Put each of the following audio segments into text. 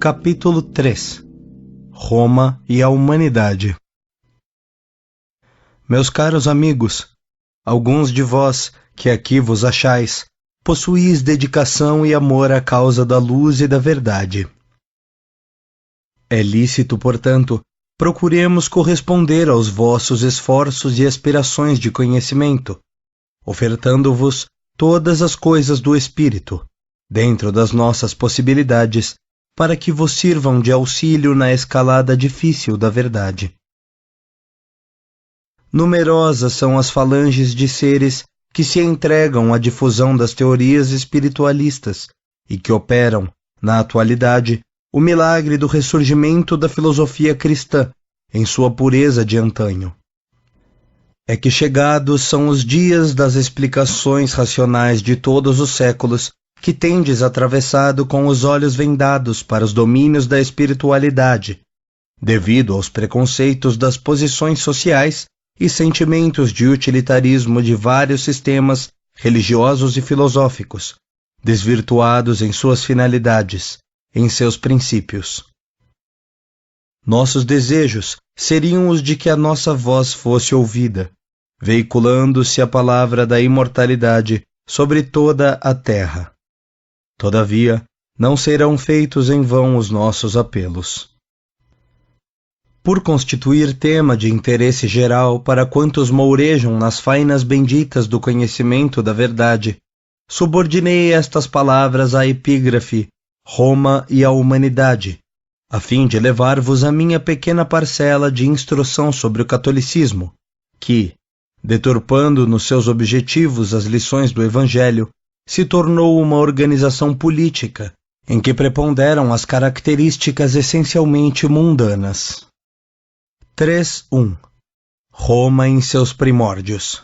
Capítulo 3 Roma e a Humanidade. Meus caros amigos, alguns de vós, que aqui vos achais, possuís dedicação e amor à causa da luz e da verdade. É lícito, portanto, procuremos corresponder aos vossos esforços e aspirações de conhecimento, ofertando-vos todas as coisas do Espírito, dentro das nossas possibilidades, para que vos sirvam de auxílio na escalada difícil da verdade. Numerosas são as falanges de seres que se entregam à difusão das teorias espiritualistas e que operam, na atualidade, o milagre do ressurgimento da filosofia cristã em sua pureza de antanho. É que chegados são os dias das explicações racionais de todos os séculos que tendes atravessado com os olhos vendados para os domínios da espiritualidade, devido aos preconceitos das posições sociais e sentimentos de utilitarismo de vários sistemas religiosos e filosóficos, desvirtuados em suas finalidades, em seus princípios. Nossos desejos seriam os de que a nossa voz fosse ouvida, veiculando-se a palavra da imortalidade sobre toda a terra. Todavia, não serão feitos em vão os nossos apelos. Por constituir tema de interesse geral para quantos mourejam nas fainas benditas do conhecimento da verdade, subordinei estas palavras à epígrafe Roma e a Humanidade, a fim de levar-vos a minha pequena parcela de instrução sobre o catolicismo, que, deturpando nos seus objetivos as lições do Evangelho, se tornou uma organização política em que preponderam as características essencialmente mundanas. 3.1 Roma em seus primórdios.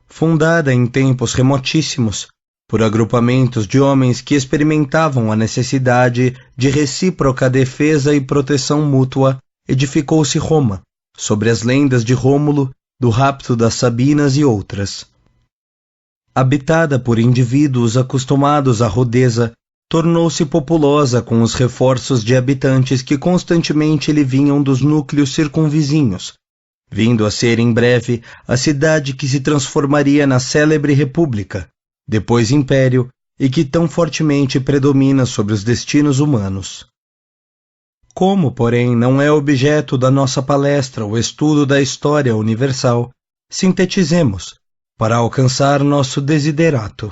Fundada em tempos remotíssimos, por agrupamentos de homens que experimentavam a necessidade de recíproca defesa e proteção mútua, edificou-se Roma, sobre as lendas de Rômulo, do rapto das Sabinas e outras. Habitada por indivíduos acostumados à rudeza, tornou-se populosa com os reforços de habitantes que constantemente lhe vinham dos núcleos circunvizinhos, vindo a ser em breve a cidade que se transformaria na célebre República, depois Império, e que tão fortemente predomina sobre os destinos humanos. Como, porém, não é objeto da nossa palestra o estudo da história universal, sintetizemos, para alcançar nosso desiderato.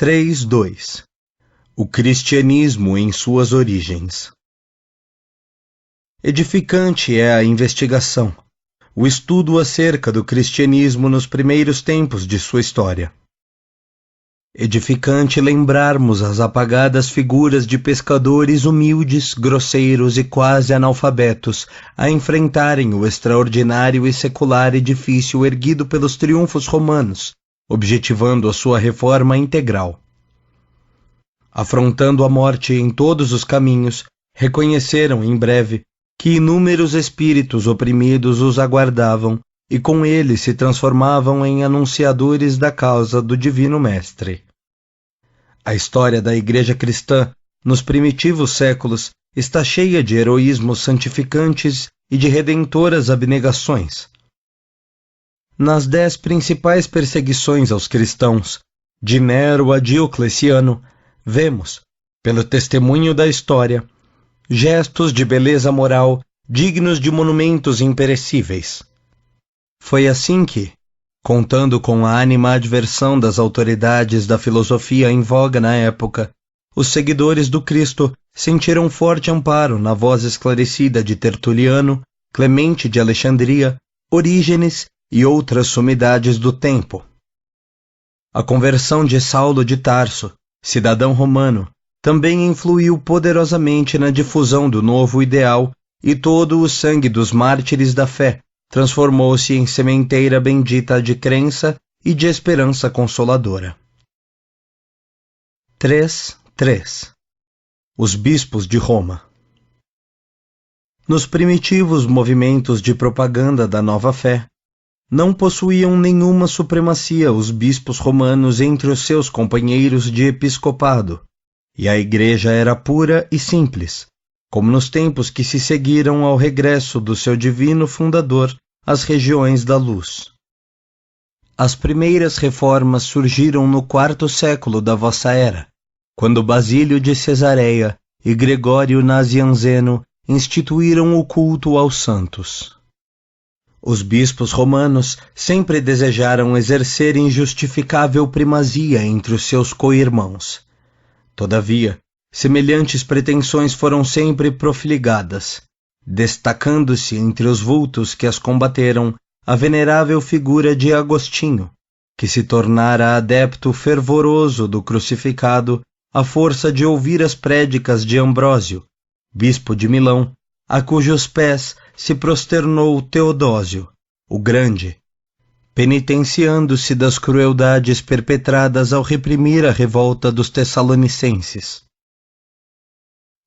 3.2 O cristianismo em suas origens. Edificante é a investigação, o estudo acerca do cristianismo nos primeiros tempos de sua história. Edificante lembrarmos as apagadas figuras de pescadores humildes, grosseiros e quase analfabetos a enfrentarem o extraordinário e secular edifício erguido pelos triunfos romanos, objetivando a sua reforma integral. Afrontando a morte em todos os caminhos, reconheceram em breve que inúmeros espíritos oprimidos os aguardavam e com eles se transformavam em anunciadores da causa do Divino Mestre. A história da Igreja cristã, nos primitivos séculos, está cheia de heroísmos santificantes e de redentoras abnegações. Nas 10 principais perseguições aos cristãos, de Nero a Diocleciano, vemos, pelo testemunho da história, gestos de beleza moral dignos de monumentos imperecíveis. Foi assim que, contando com a animadversão das autoridades da filosofia em voga na época, os seguidores do Cristo sentiram forte amparo na voz esclarecida de Tertuliano, Clemente de Alexandria, Orígenes e outras sumidades do tempo. A conversão de Saulo de Tarso, cidadão romano, também influiu poderosamente na difusão do novo ideal e todo o sangue dos mártires da fé transformou-se em sementeira bendita de crença e de esperança consoladora. 3.3 Os bispos de Roma. Nos primitivos movimentos de propaganda da nova fé, não possuíam nenhuma supremacia os bispos romanos entre os seus companheiros de episcopado, e a Igreja era pura e simples, como nos tempos que se seguiram ao regresso do seu divino fundador às regiões da luz. As primeiras reformas surgiram no quarto século da vossa era, quando Basílio de Cesareia e Gregório Nazianzeno instituíram o culto aos santos. Os bispos romanos sempre desejaram exercer injustificável primazia entre os seus co-irmãos. Todavia, semelhantes pretensões foram sempre profiligadas, destacando-se entre os vultos que as combateram a venerável figura de Agostinho, que se tornara adepto fervoroso do crucificado à força de ouvir as prédicas de Ambrósio, bispo de Milão, a cujos pés se prosternou Teodósio, o Grande, penitenciando-se das crueldades perpetradas ao reprimir a revolta dos tessalonicenses.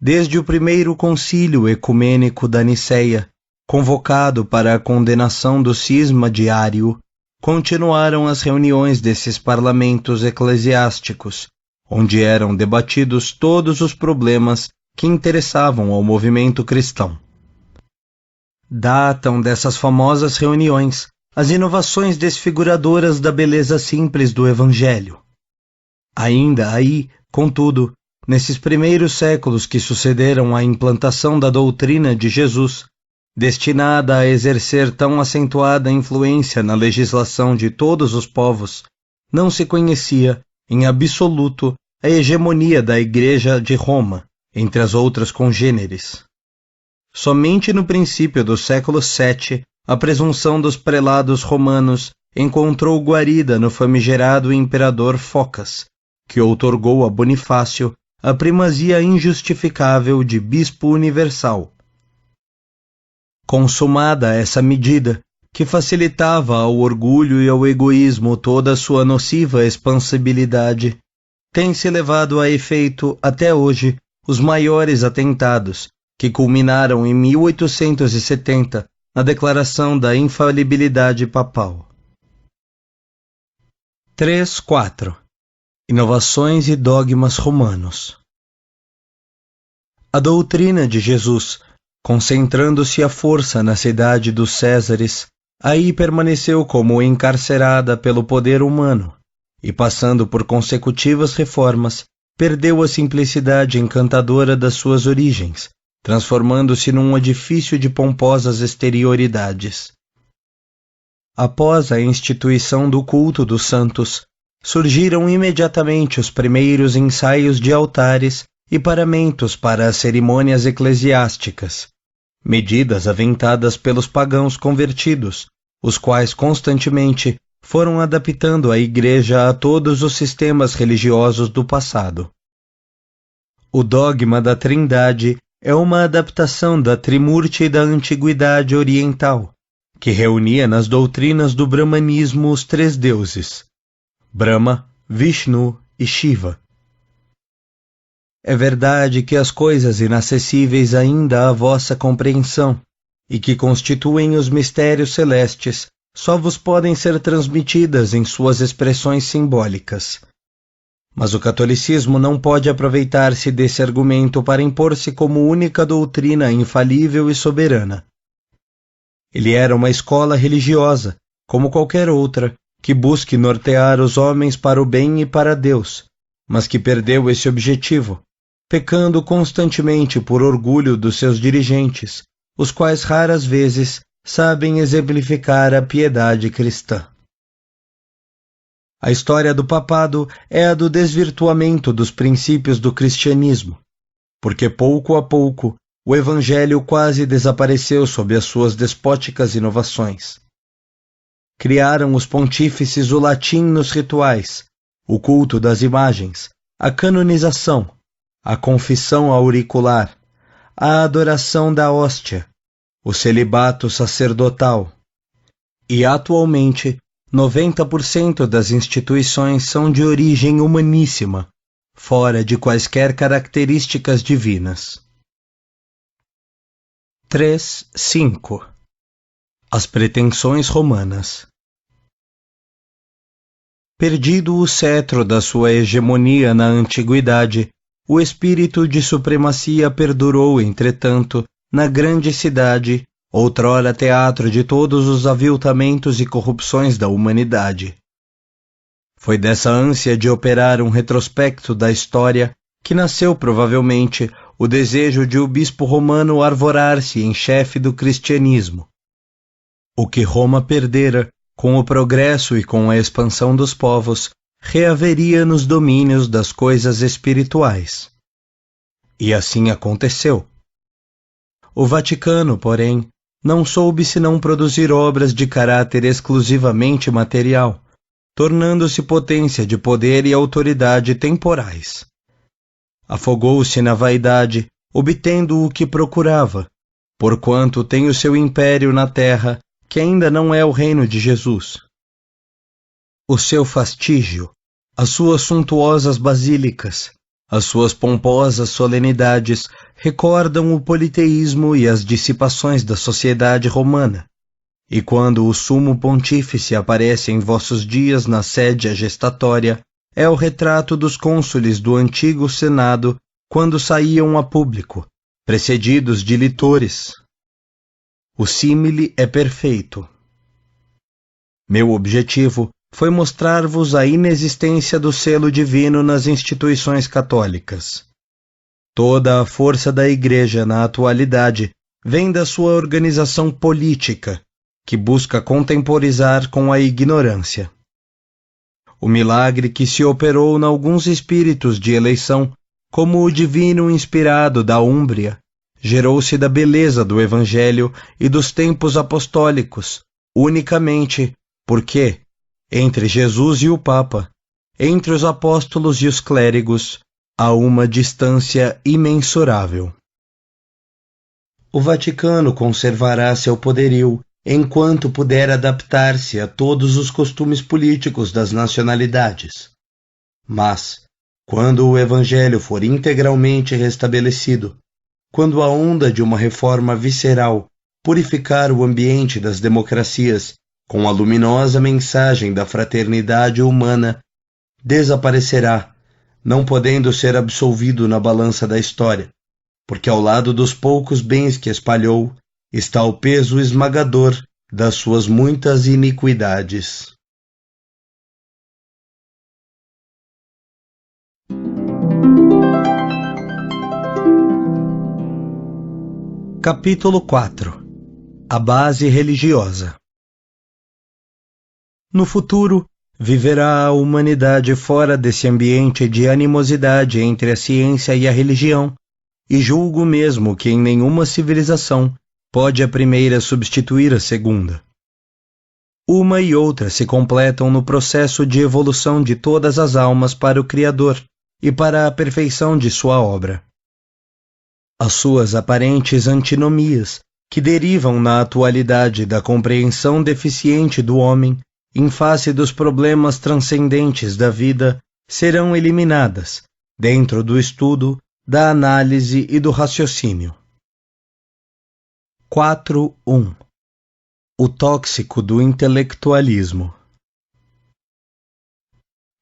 Desde o primeiro concílio ecumênico da Niceia, convocado para a condenação do cisma de Ário, continuaram as reuniões desses parlamentos eclesiásticos, onde eram debatidos todos os problemas que interessavam ao movimento cristão. Datam dessas famosas reuniões as inovações desfiguradoras da beleza simples do Evangelho. Ainda aí, contudo, nesses primeiros séculos que sucederam à implantação da doutrina de Jesus, destinada a exercer tão acentuada influência na legislação de todos os povos, não se conhecia, em absoluto, a hegemonia da Igreja de Roma entre as outras congêneres. Somente no princípio do século VII, a presunção dos prelados romanos encontrou guarida no famigerado imperador Focas, que outorgou a Bonifácio a primazia injustificável de bispo universal. Consumada essa medida, que facilitava ao orgulho e ao egoísmo toda a sua nociva expansibilidade, tem-se levado a efeito, até hoje, os maiores atentados, que culminaram em 1870, na declaração da infalibilidade papal. 3.4. Inovações e dogmas romanos. A doutrina de Jesus, concentrando-se à força na cidade dos Césares, aí permaneceu como encarcerada pelo poder humano, e passando por consecutivas reformas, perdeu a simplicidade encantadora das suas origens, transformando-se num edifício de pomposas exterioridades. Após a instituição do culto dos santos, surgiram imediatamente os primeiros ensaios de altares e paramentos para as cerimônias eclesiásticas, medidas aventadas pelos pagãos convertidos, os quais constantemente foram adaptando a Igreja a todos os sistemas religiosos do passado. O dogma da Trindade é uma adaptação da Trimurti da Antiguidade Oriental, que reunia nas doutrinas do Brahmanismo os três deuses, Brahma, Vishnu e Shiva. É verdade que as coisas inacessíveis ainda à vossa compreensão, e que constituem os mistérios celestes, só vos podem ser transmitidas em suas expressões simbólicas. Mas o catolicismo não pode aproveitar-se desse argumento para impor-se como única doutrina infalível e soberana. Ele era uma escola religiosa, como qualquer outra, que busque nortear os homens para o bem e para Deus, mas que perdeu esse objetivo, pecando constantemente por orgulho dos seus dirigentes, os quais raras vezes sabem exemplificar a piedade cristã. A história do papado é a do desvirtuamento dos princípios do cristianismo, porque pouco a pouco o evangelho quase desapareceu sob as suas despóticas inovações. Criaram os pontífices o latim nos rituais, o culto das imagens, a canonização, a confissão auricular, a adoração da hóstia, o celibato sacerdotal. E atualmente 90% das instituições são de origem humaníssima, fora de quaisquer características divinas. 3.5. As pretensões romanas. Perdido o cetro da sua hegemonia na antiguidade, o espírito de supremacia perdurou, entretanto, na grande cidade, outrora teatro de todos os aviltamentos e corrupções da humanidade. Foi dessa ânsia de operar um retrospecto da história que nasceu provavelmente o desejo de o bispo romano arvorar-se em chefe do cristianismo. O que Roma perdera, com o progresso e com a expansão dos povos, reaveria nos domínios das coisas espirituais. E assim aconteceu. O Vaticano, porém, não soube senão produzir obras de caráter exclusivamente material, tornando-se potência de poder e autoridade temporais. Afogou-se na vaidade, obtendo o que procurava, porquanto tem o seu império na terra, que ainda não é o reino de Jesus. O seu fastígio, as suas suntuosas basílicas, as suas pomposas solenidades recordam o politeísmo e as dissipações da sociedade romana. E quando o sumo pontífice aparece em vossos dias na sede gestatória, é o retrato dos cônsules do antigo Senado quando saíam a público, precedidos de litores. O símile é perfeito. Meu objetivo foi mostrar-vos a inexistência do selo divino nas instituições católicas. Toda a força da Igreja na atualidade vem da sua organização política, que busca contemporizar com a ignorância. O milagre que se operou em alguns espíritos de eleição, como o divino inspirado da Úmbria, gerou-se da beleza do Evangelho e dos tempos apostólicos, unicamente porque, entre Jesus e o Papa, entre os apóstolos e os clérigos, há uma distância imensurável. O Vaticano conservará seu poderio enquanto puder adaptar-se a todos os costumes políticos das nacionalidades. Mas, quando o Evangelho for integralmente restabelecido, quando a onda de uma reforma visceral purificar o ambiente das democracias com a luminosa mensagem da fraternidade humana, desaparecerá, não podendo ser absolvido na balança da história, porque ao lado dos poucos bens que espalhou, está o peso esmagador das suas muitas iniquidades. Capítulo 4. A base religiosa. No futuro, viverá a humanidade fora desse ambiente de animosidade entre a ciência e a religião, e julgo mesmo que em nenhuma civilização pode a primeira substituir a segunda. Uma e outra se completam no processo de evolução de todas as almas para o Criador e para a perfeição de sua obra. As suas aparentes antinomias, que derivam na atualidade da compreensão deficiente do homem em face dos problemas transcendentes da vida, serão eliminadas, dentro do estudo, da análise e do raciocínio. 4.1. O tóxico do intelectualismo.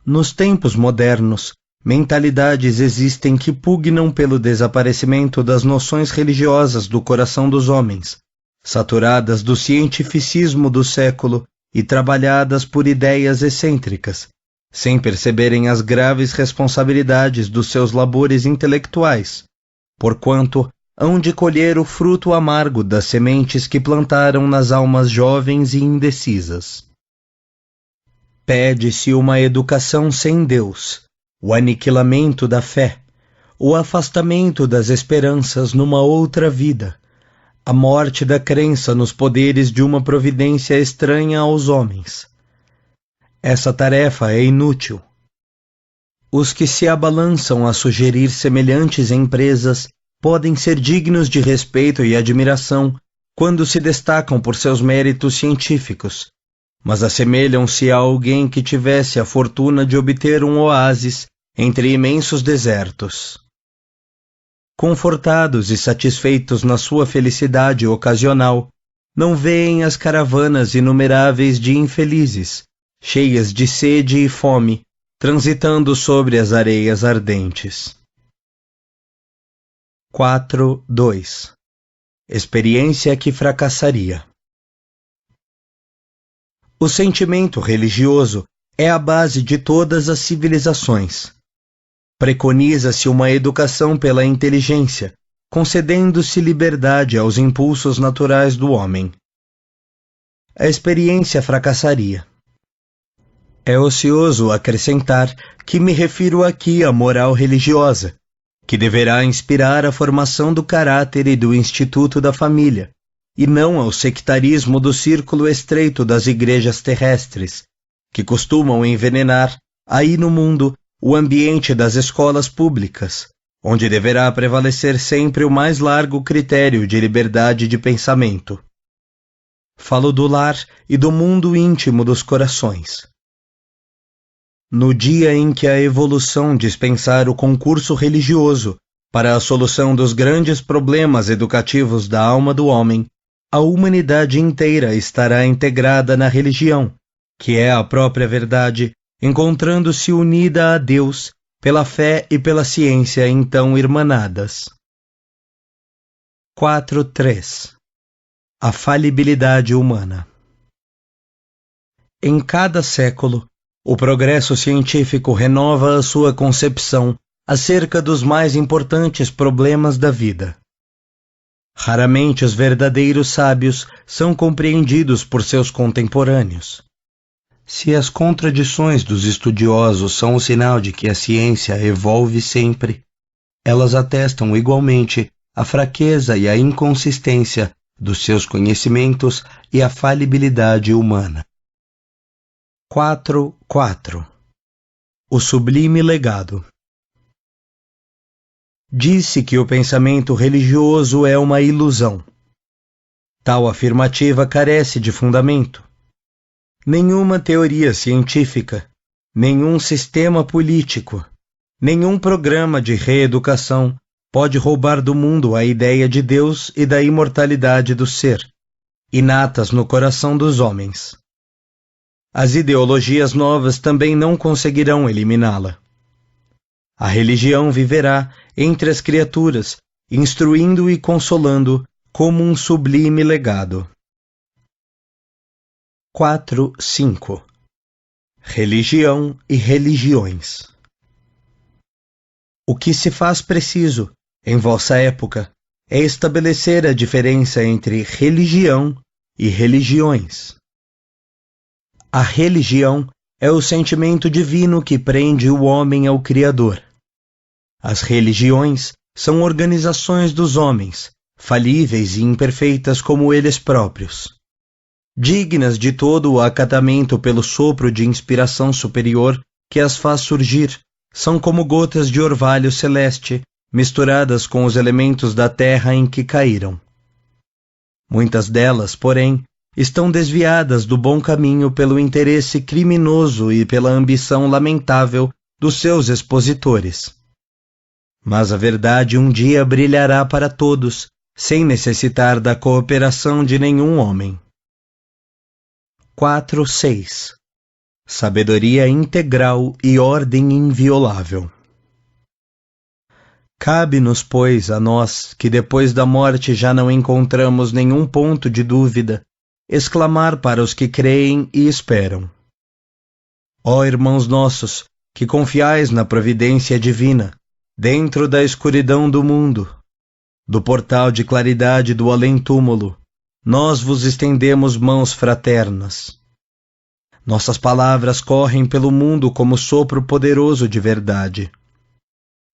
Nos tempos modernos, mentalidades existem que pugnam pelo desaparecimento das noções religiosas do coração dos homens, saturadas do cientificismo do século e trabalhadas por ideias excêntricas, sem perceberem as graves responsabilidades dos seus labores intelectuais, porquanto hão de colher o fruto amargo das sementes que plantaram nas almas jovens e indecisas. Pede-se uma educação sem Deus, o aniquilamento da fé, o afastamento das esperanças numa outra vida, a morte da crença nos poderes de uma providência estranha aos homens. Essa tarefa é inútil. Os que se abalançam a sugerir semelhantes empresas podem ser dignos de respeito e admiração quando se destacam por seus méritos científicos, mas assemelham-se a alguém que tivesse a fortuna de obter um oásis entre imensos desertos. Confortados e satisfeitos na sua felicidade ocasional, não veem as caravanas inumeráveis de infelizes, cheias de sede e fome, transitando sobre as areias ardentes. 4.2 Experiência que fracassaria. O sentimento religioso é a base de todas as civilizações. Preconiza-se uma educação pela inteligência, concedendo-se liberdade aos impulsos naturais do homem. A experiência fracassaria. É ocioso acrescentar que me refiro aqui à moral religiosa, que deverá inspirar a formação do caráter e do instituto da família, e não ao sectarismo do círculo estreito das igrejas terrestres, que costumam envenenar, aí no mundo, o ambiente das escolas públicas, onde deverá prevalecer sempre o mais largo critério de liberdade de pensamento. Falo do lar e do mundo íntimo dos corações. No dia em que a evolução dispensar o concurso religioso para a solução dos grandes problemas educativos da alma do homem, a humanidade inteira estará integrada na religião, que é a própria verdade, encontrando-se unida a Deus pela fé e pela ciência então irmanadas. 4.3 A falibilidade humana. Em cada século, o progresso científico renova a sua concepção acerca dos mais importantes problemas da vida. Raramente os verdadeiros sábios são compreendidos por seus contemporâneos. Se as contradições dos estudiosos são o sinal de que a ciência evolve sempre, elas atestam igualmente a fraqueza e a inconsistência dos seus conhecimentos e a falibilidade humana. 4.4 O sublime legado. Disse que o pensamento religioso é uma ilusão. Tal afirmativa carece de fundamento. Nenhuma teoria científica, nenhum sistema político, nenhum programa de reeducação pode roubar do mundo a ideia de Deus e da imortalidade do ser, inatas no coração dos homens. As ideologias novas também não conseguirão eliminá-la. A religião viverá entre as criaturas, instruindo e consolando como um sublime legado. 4.5 Religião e religiões. O que se faz preciso, em vossa época, é estabelecer a diferença entre religião e religiões. A religião é o sentimento divino que prende o homem ao Criador. As religiões são organizações dos homens, falíveis e imperfeitas como eles próprios. Dignas de todo o acatamento pelo sopro de inspiração superior que as faz surgir, são como gotas de orvalho celeste, misturadas com os elementos da terra em que caíram. Muitas delas, porém, estão desviadas do bom caminho pelo interesse criminoso e pela ambição lamentável dos seus expositores. Mas a verdade um dia brilhará para todos, sem necessitar da cooperação de nenhum homem. 4.6 Sabedoria integral e ordem inviolável. Cabe-nos, pois, a nós, que depois da morte já não encontramos nenhum ponto de dúvida, exclamar para os que creem e esperam: ó irmãos nossos, que confiais na providência divina, dentro da escuridão do mundo, do portal de claridade do além-túmulo, nós vos estendemos mãos fraternas. Nossas palavras correm pelo mundo como sopro poderoso de verdade.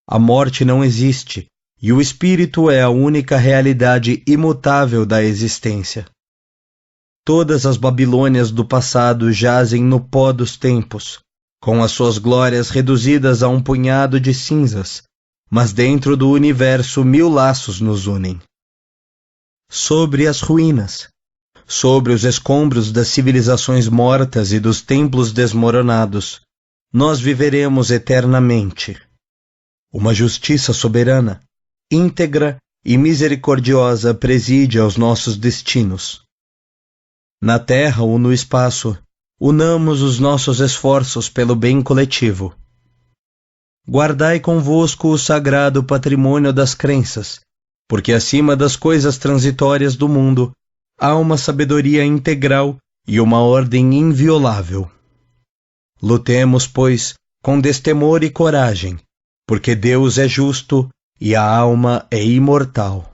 A morte não existe, e o espírito é a única realidade imutável da existência. Todas as Babilônias do passado jazem no pó dos tempos, com as suas glórias reduzidas a um punhado de cinzas, mas dentro do universo 1000 laços nos unem. Sobre as ruínas, sobre os escombros das civilizações mortas e dos templos desmoronados, nós viveremos eternamente. Uma justiça soberana, íntegra e misericordiosa preside aos nossos destinos. Na terra ou no espaço, unamos os nossos esforços pelo bem coletivo. Guardai convosco o sagrado patrimônio das crenças, porque acima das coisas transitórias do mundo há uma sabedoria integral e uma ordem inviolável. Lutemos, pois, com destemor e coragem, porque Deus é justo e a alma é imortal.